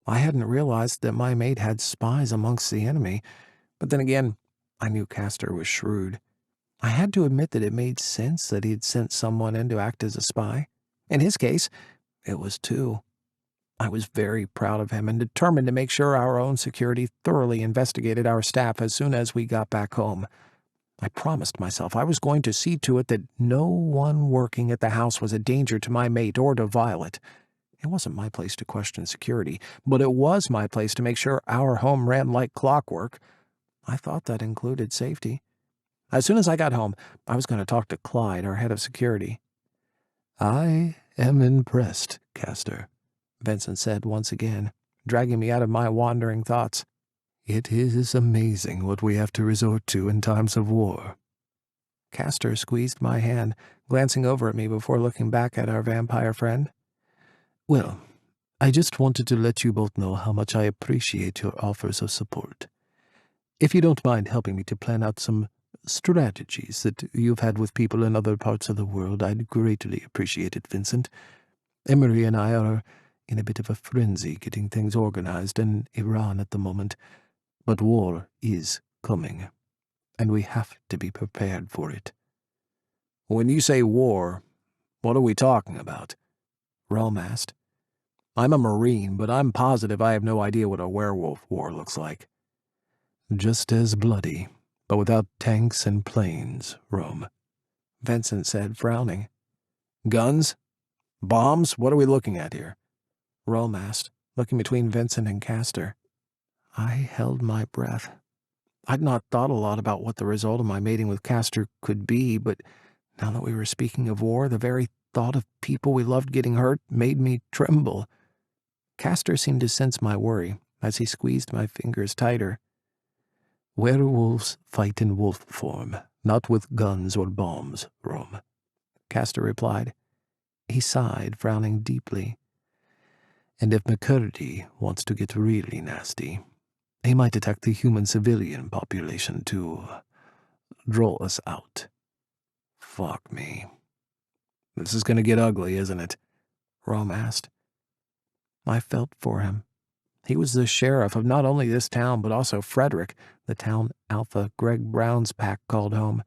I hadn't realized that my mate had spies amongst the enemy, but then again, I knew Castor was shrewd. I had to admit that it made sense that he'd sent someone in to act as a spy. In his case, it was two. I was very proud of him and determined to make sure our own security thoroughly investigated our staff as soon as we got back home. I promised myself I was going to see to it that no one working at the house was a danger to my mate or to Violet. It wasn't my place to question security, but it was my place to make sure our home ran like clockwork. I thought that included safety. As soon as I got home, I was going to talk to Clyde, our head of security. "I am impressed, Castor," Vincent said once again, dragging me out of my wandering thoughts. "It is amazing what we have to resort to in times of war." Castor squeezed my hand, glancing over at me before looking back at our vampire friend. "Well, I just wanted to let you both know how much I appreciate your offers of support. If you don't mind helping me to plan out some strategies that you've had with people in other parts of the world, I'd greatly appreciate it, Vincent. Emery and I are in a bit of a frenzy getting things organized in Iran at the moment, but war is coming, and we have to be prepared for it." "When you say war, what are we talking about?" Rome asked. "I'm a Marine, but I'm positive I have no idea what a werewolf war looks like." "Just as bloody, but without tanks and planes, Rome," Vincent said, frowning. "Guns? Bombs? What are we looking at here?" Rome asked, looking between Vincent and Castor. I held my breath. I'd not thought a lot about what the result of my mating with Castor could be, but now that we were speaking of war, the very thought of people we loved getting hurt made me tremble. Castor seemed to sense my worry as he squeezed my fingers tighter. "Werewolves fight in wolf form, not with guns or bombs, Rome," Castor replied. He sighed, frowning deeply. "And if McCurdy wants to get really nasty, he might attack the human civilian population to draw us out." Fuck me. "This is going to get ugly, isn't it?" Rome asked. I felt for him. He was the sheriff of not only this town, but also Frederick, the town Alpha Greg Brown's pack called home.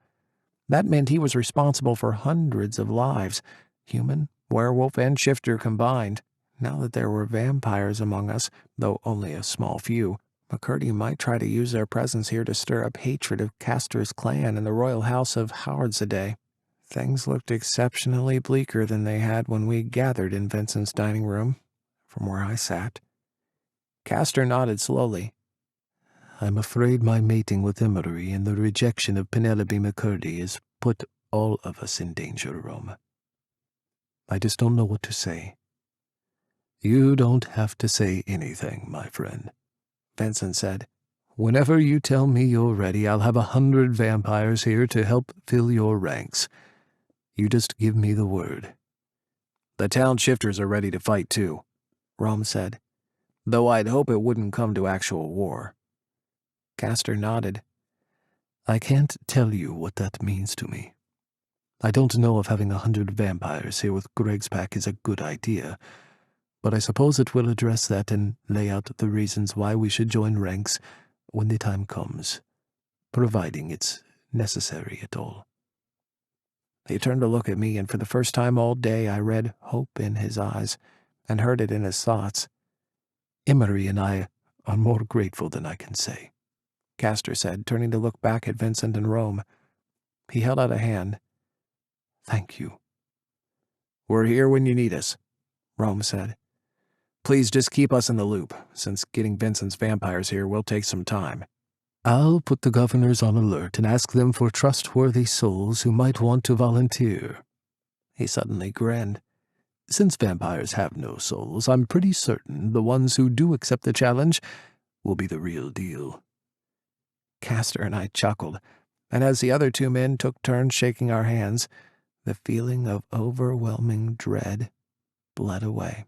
That meant he was responsible for hundreds of lives, human, werewolf, and shifter combined. Now that there were vampires among us, though only a small few, McCurdy might try to use their presence here to stir up hatred of Castor's clan and the royal house of Howardsaday. Things looked exceptionally bleaker than they had when we gathered in Vincent's dining room, from where I sat. Castor nodded slowly. "I'm afraid my mating with Emery and the rejection of Penelope McCurdy has put all of us in danger, Rome. I just don't know what to say." "You don't have to say anything, my friend," Vincent said. "Whenever you tell me you're ready, I'll have 100 vampires here to help fill your ranks. You just give me the word." "The town shifters are ready to fight too," Rome said, "though I'd hope it wouldn't come to actual war." Castor nodded. "I can't tell you what that means to me. I don't know if having 100 vampires here with Greg's pack is a good idea, but I suppose it will address that and lay out the reasons why we should join ranks when the time comes, providing it's necessary at all." He turned to look at me, and for the first time all day I read hope in his eyes and heard it in his thoughts. "Emery and I are more grateful than I can say," Castor said, turning to look back at Vincent and Rome. He held out a hand. "Thank you." "We're here when you need us," Rome said. "Please just keep us in the loop, since getting Vincent's vampires here will take some time." "I'll put the governors on alert and ask them for trustworthy souls who might want to volunteer." He suddenly grinned. "Since vampires have no souls, I'm pretty certain the ones who do accept the challenge will be the real deal." Castor and I chuckled, and as the other two men took turns shaking our hands, the feeling of overwhelming dread bled away.